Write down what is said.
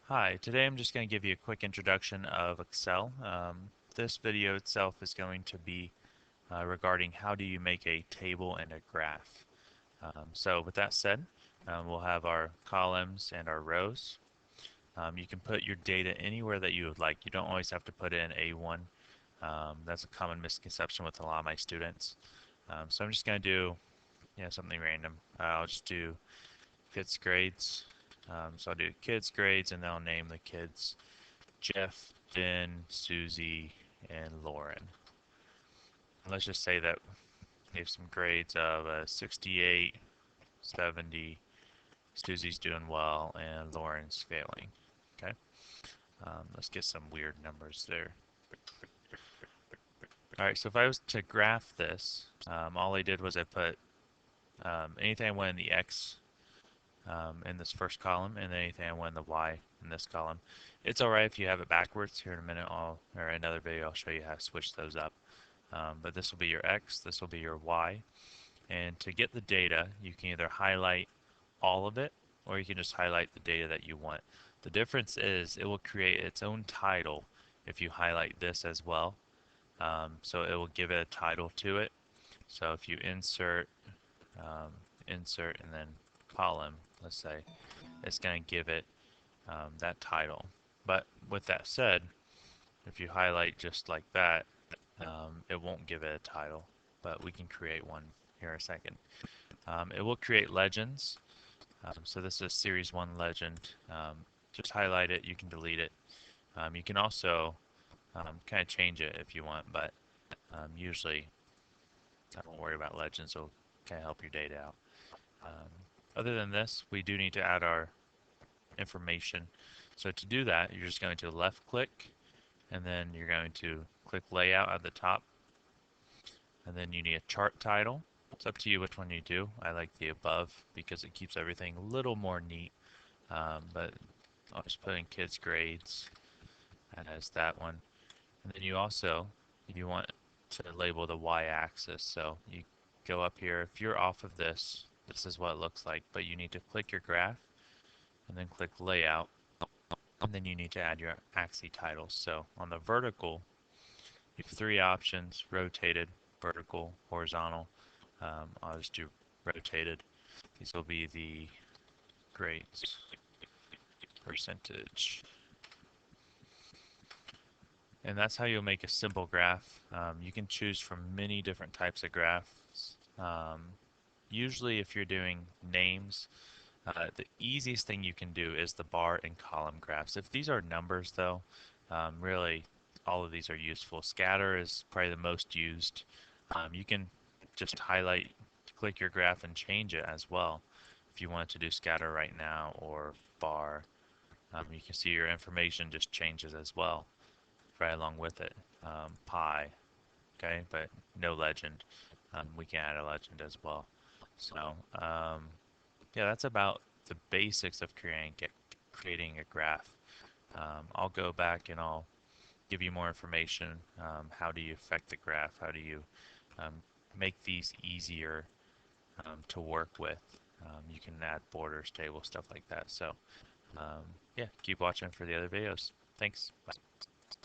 Hi, today I'm just going to give you a quick introduction of Excel. This video itself is going to be regarding how do you make a table and a graph. So with that said, we'll have our columns and our rows. You can put your data anywhere that you would like. You don't always have to put in A1. That's a common misconception with a lot of my students. So I'm just going to do something random. I'll just do kids grades. So I'll do kids grades and then I'll name the kids Jeff, Finn, Susie, and Lauren. Let's just say that we have some grades of 68, 70, Susie's doing well, and Lauren's failing. Okay, let's get some weird numbers there. All right, so if I was to graph this, all I did was I put anything I went in the X in this first column, and then anything I went in the Y in this column. It's all right if you have it backwards. Here in a minute, or another video, I'll show you how to switch those up. But this will be your X, this will be your Y. And to get the data, you can either highlight all of it, or you can just highlight the data that you want. The difference is it will create its own title if you highlight this as well. So it will give it a title to it. So if you insert, insert, and then column, let's say, it's going to give it that title. But with that said, if you highlight just like that, it won't give it a title, but we can create one here in a second. It will create legends. So this is Series 1 legend. Just highlight it, you can delete it. You can also kind of change it if you want, but usually I don't worry about legends, it'll kind of help your data out. Other than this, we do need to add our information. So to do that, you're just going to left click, and then you're going to click layout at the top, and then you need a chart title. It's up to you which one you do. I like the above because it keeps everything a little more neat. But I'll just put in kids grades as that one. And then you also, if you want to label the y-axis, so you go up here. If you're off of this, this is what it looks like, but you need to click your graph and then click layout, and then you need to add your axis titles. So on the vertical, you have three options: rotated, vertical, horizontal. I'll just do rotated. These will be the grades percentage. And that's how you'll make a simple graph. You can choose from many different types of graphs. Usually if you're doing names, the easiest thing you can do is the bar and column graphs. If these are numbers though, really all of these are useful. Scatter is probably the most used. You can just highlight, click your graph and change it as well. If you wanted to do scatter right now or bar, you can see your information just changes as well right along with it. Pi, okay, but no legend. We can add a legend as well. So yeah, that's about the basics of creating a graph. I'll go back and I'll give you more information. How do you affect the graph? How do you um, make these easier to work with? You can add borders, tables, stuff like that. So yeah, keep watching for the other videos. Thanks. Bye.